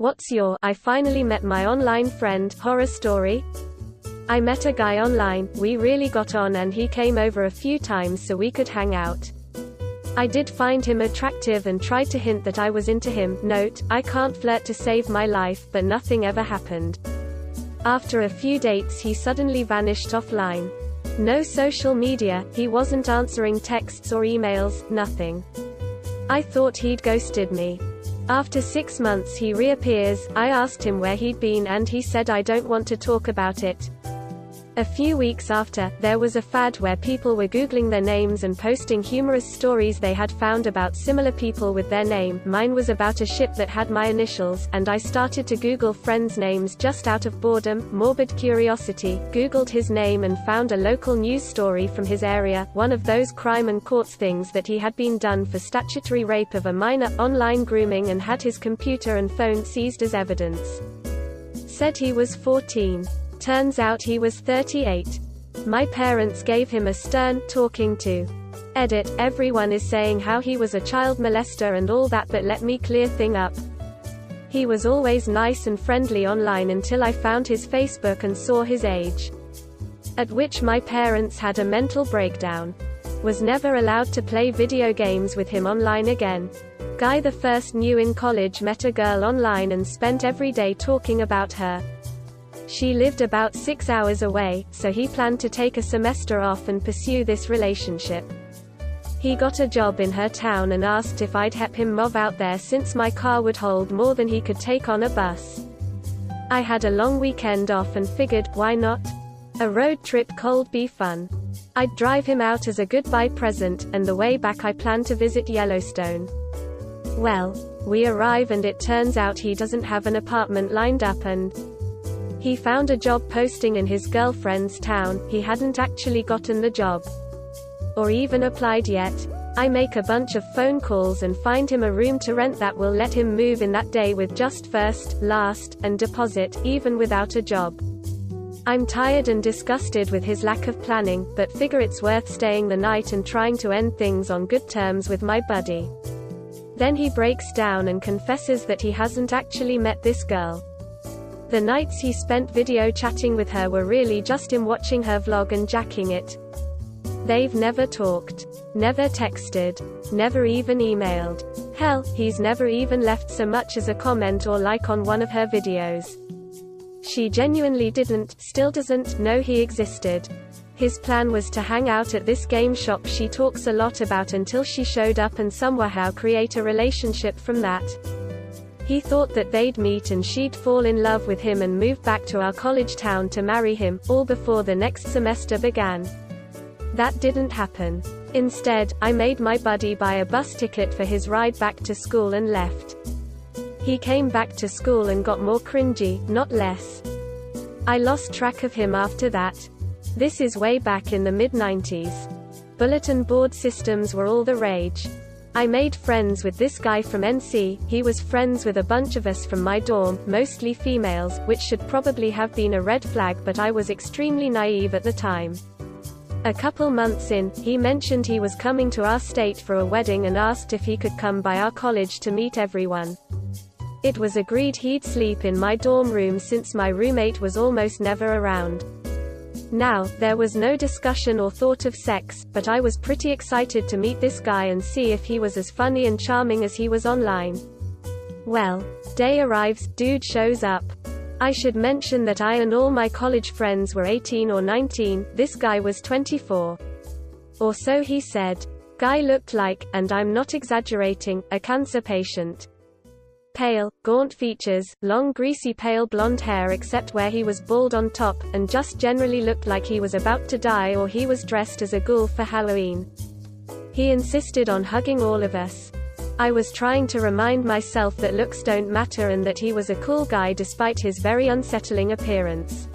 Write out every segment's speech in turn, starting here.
What's your I finally met my online friend horror story? I met a guy online, we really got on and he came over a few times so we could hang out. I did find him attractive and tried to hint that I was into him. Note, I can't flirt to save my life, but nothing ever happened. After a few dates he suddenly vanished offline. No social media, he wasn't answering texts or emails, nothing. I thought he'd ghosted me. After 6 months he reappears. I asked him where he'd been and he said I don't want to talk about it. A few weeks after, there was a fad where people were Googling their names and posting humorous stories they had found about similar people with their name. Mine was about a ship that had my initials, and I started to Google friends' names just out of boredom, morbid curiosity, Googled his name and found a local news story from his area, one of those crime and courts things that he had been done for statutory rape of a minor, online grooming and had his computer and phone seized as evidence. Said he was 14. Turns out he was 38. My parents gave him a stern talking to. Edit, everyone is saying how he was a child molester and all that, but let me clear thing up. He was always nice and friendly online until I found his Facebook and saw his age. At which my parents had a mental breakdown. Was never allowed to play video games with him online again. Guy the first knew in college met a girl online and spent every day talking about her. She lived about 6 hours away, so he planned to take a semester off and pursue this relationship. He got a job in her town and asked if I'd help him move out there since my car would hold more than he could take on a bus. I had a long weekend off and figured, why not? A road trip could be fun. I'd drive him out as a goodbye present, and the way back I planned to visit Yellowstone. Well, we arrive and it turns out he doesn't have an apartment lined up and he found a job posting in his girlfriend's town. He hadn't actually gotten the job. Or even applied yet. I make a bunch of phone calls and find him a room to rent that will let him move in that day with just first, last, and deposit, even without a job. I'm tired and disgusted with his lack of planning, but figure it's worth staying the night and trying to end things on good terms with my buddy. Then he breaks down and confesses that he hasn't actually met this girl. The nights he spent video chatting with her were really just him watching her vlog and jacking it. They've never talked, never texted, never even emailed. Hell, he's never even left so much as a comment or like on one of her videos. She genuinely still doesn't know he existed. His plan was to hang out at this game shop she talks a lot about until she showed up and somehow create a relationship from that. He thought that they'd meet and she'd fall in love with him and move back to our college town to marry him, all before the next semester began. That didn't happen. Instead, I made my buddy buy a bus ticket for his ride back to school and left. He came back to school and got more cringy, not less. I lost track of him after that. This is way back in the mid-90s. Bulletin board systems were all the rage. I made friends with this guy from NC, he was friends with a bunch of us from my dorm, mostly females, which should probably have been a red flag, but I was extremely naive at the time. A couple months in, he mentioned he was coming to our state for a wedding and asked if he could come by our college to meet everyone. It was agreed he'd sleep in my dorm room since my roommate was almost never around. Now, there was no discussion or thought of sex, but I was pretty excited to meet this guy and see if he was as funny and charming as he was online. Well, day arrives, dude shows up. I should mention that I and all my college friends were 18 or 19, this guy was 24. Or so he said. Guy looked like, and I'm not exaggerating, a cancer patient. Pale, gaunt features, long greasy pale blonde hair except where he was bald on top, and just generally looked like he was about to die or he was dressed as a ghoul for Halloween. He insisted on hugging all of us. I was trying to remind myself that looks don't matter and that he was a cool guy despite his very unsettling appearance.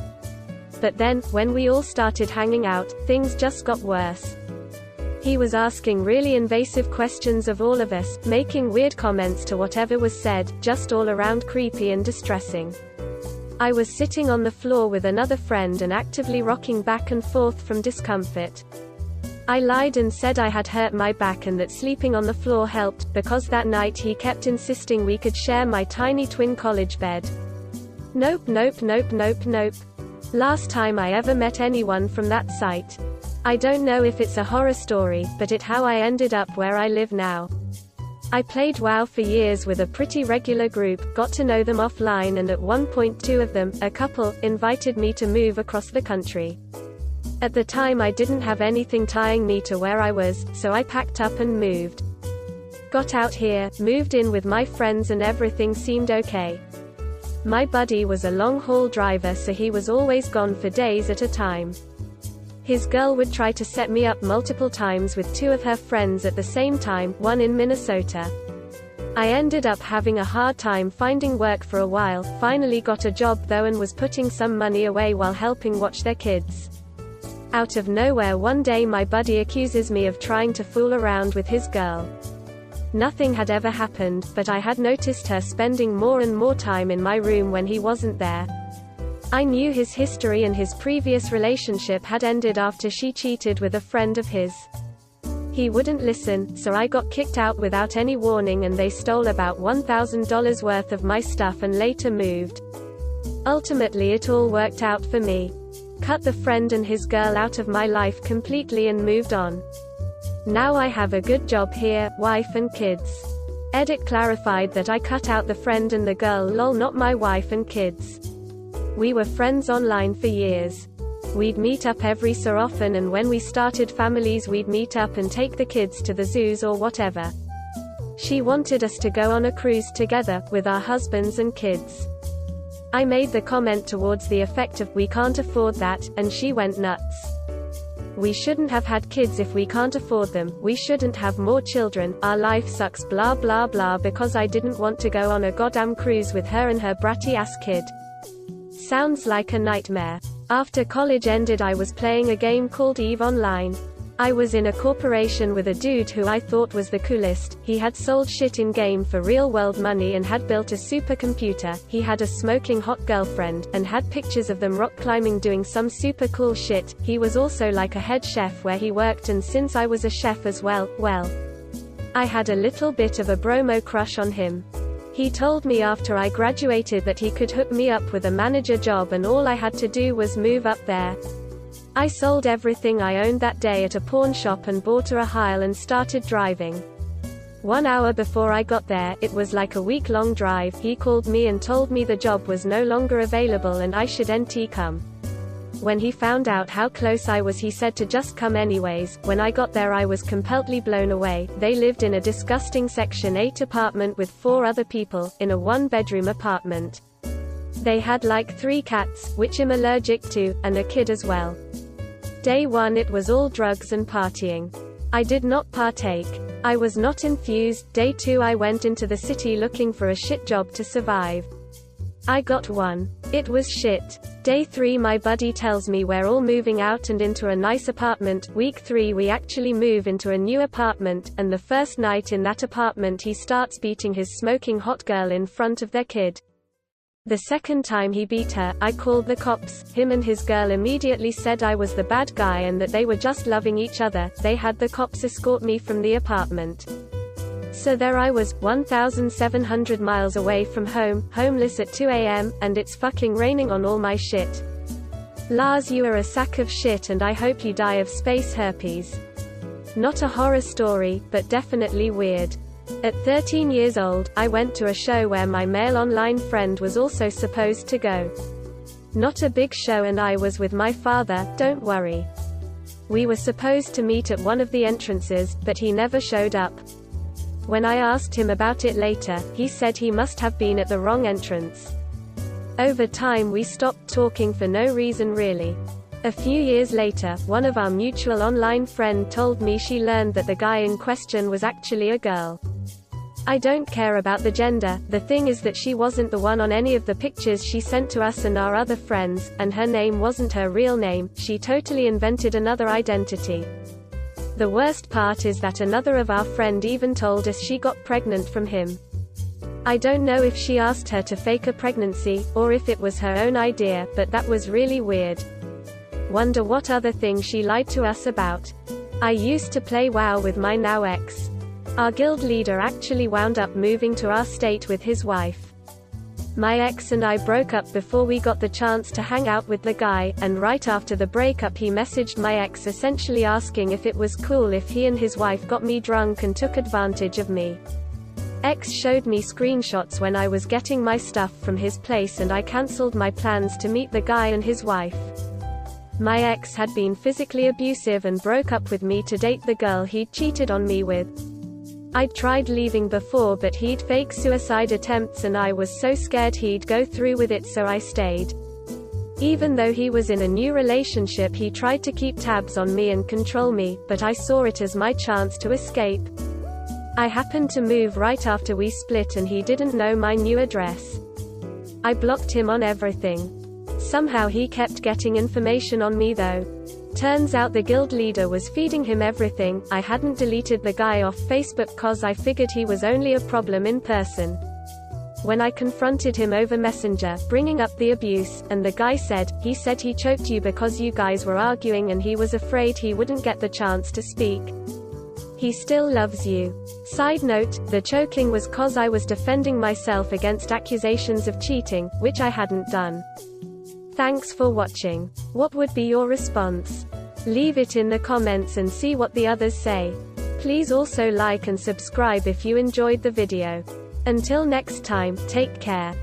But then, when we all started hanging out, things just got worse. He was asking really invasive questions of all of us, making weird comments to whatever was said, just all around creepy and distressing. I was sitting on the floor with another friend and actively rocking back and forth from discomfort. I lied and said I had hurt my back and that sleeping on the floor helped, because that night he kept insisting we could share my tiny twin college bed. Nope, nope, nope, nope, nope. Last time I ever met anyone from that site. I don't know if it's a horror story, but it's how I ended up where I live now. I played WoW for years with a pretty regular group, got to know them offline, and at one point two of them, a couple, invited me to move across the country. At the time I didn't have anything tying me to where I was, so I packed up and moved. Got out here, moved in with my friends, and everything seemed okay. My buddy was a long-haul driver, so he was always gone for days at a time. His girl would try to set me up multiple times with two of her friends at the same time, one in Minnesota. I ended up having a hard time finding work for a while, finally got a job though and was putting some money away while helping watch their kids. Out of nowhere one day my buddy accuses me of trying to fool around with his girl. Nothing had ever happened, but I had noticed her spending more and more time in my room when he wasn't there. I knew his history, and his previous relationship had ended after she cheated with a friend of his. He wouldn't listen, so I got kicked out without any warning, and they stole about $1,000 worth of my stuff and later moved. Ultimately it all worked out for me. Cut the friend and his girl out of my life completely and moved on. Now I have a good job here, wife and kids. Edit clarified that I cut out the friend and the girl, lol, not my wife and kids. We were friends online for years. We'd meet up every so often, and when we started families we'd meet up and take the kids to the zoos or whatever. She wanted us to go on a cruise together, with our husbands and kids. I made the comment towards the effect of, "We can't afford that," and she went nuts. "We shouldn't have had kids if we can't afford them, we shouldn't have more children, our life sucks, blah blah blah," because I didn't want to go on a goddamn cruise with her and her bratty ass kid. Sounds like a nightmare. After college ended I was playing a game called EVE Online. I was in a corporation with a dude who I thought was the coolest. He had sold shit in-game for real-world money and had built a supercomputer. He had a smoking hot girlfriend, and had pictures of them rock climbing doing some super cool shit. He was also like a head chef where he worked, and since I was a chef as well, I had a little bit of a bromo crush on him. He told me after I graduated that he could hook me up with a manager job, and all I had to do was move up there. I sold everything I owned that day at a pawn shop and bought a Heil and started driving. 1 hour before I got there, it was like a week-long drive, he called me and told me the job was no longer available and I should come. When he found out how close I was, he said to just come anyways. When I got there I was completely blown away. They lived in a disgusting Section 8 apartment with 4 other people, in a 1-bedroom apartment. They had like 3 cats, which I'm allergic to, and a kid as well. Day 1 it was all drugs and partying. I did not partake. I was not infused. Day 2 I went into the city looking for a shit job to survive. I got one. It was shit. Day 3 my buddy tells me we're all moving out and into a nice apartment. Week 3 we actually move into a new apartment, and the first night in that apartment he starts beating his smoking hot girl in front of their kid. The second time he beat her, I called the cops. Him and his girl immediately said I was the bad guy and that they were just loving each other. They had the cops escort me from the apartment. So there I was, 1,700 miles away from home, homeless at 2 a.m., and it's fucking raining on all my shit. Lars, you are a sack of shit and I hope you die of space herpes. Not a horror story, but definitely weird. At 13 years old, I went to a show where my male online friend was also supposed to go. Not a big show and I was with my father, don't worry. We were supposed to meet at one of the entrances, but he never showed up. When I asked him about it later, he said he must have been at the wrong entrance. Over time we stopped talking for no reason really. A few years later, one of our mutual online friend told me she learned that the guy in question was actually a girl. I don't care about the gender, the thing is that she wasn't the one on any of the pictures she sent to us and our other friends, and her name wasn't her real name, she totally invented another identity. The worst part is that another of our friend even told us she got pregnant from him. I don't know if she asked her to fake a pregnancy, or if it was her own idea, but that was really weird. Wonder what other thing she lied to us about. I used to play WoW with my now ex. Our guild leader actually wound up moving to our state with his wife. My ex and I broke up before we got the chance to hang out with the guy, and right after the breakup he messaged my ex essentially asking if it was cool if he and his wife got me drunk and took advantage of me. Ex showed me screenshots when I was getting my stuff from his place and I cancelled my plans to meet the guy and his wife. My ex had been physically abusive and broke up with me to date the girl he'd cheated on me with. I'd tried leaving before but he'd fake suicide attempts and I was so scared he'd go through with it so I stayed. Even though he was in a new relationship he tried to keep tabs on me and control me, but I saw it as my chance to escape. I happened to move right after we split and he didn't know my new address. I blocked him on everything. Somehow he kept getting information on me though. Turns out the guild leader was feeding him everything. I hadn't deleted the guy off Facebook cause I figured he was only a problem in person. When I confronted him over Messenger, bringing up the abuse, and the guy said he choked you because you guys were arguing and he was afraid he wouldn't get the chance to speak. He still loves you. Side note, the choking was cause I was defending myself against accusations of cheating, which I hadn't done. Thanks for watching. What would be your response? Leave it in the comments and see what the others say. Please also like and subscribe if you enjoyed the video. Until next time, take care.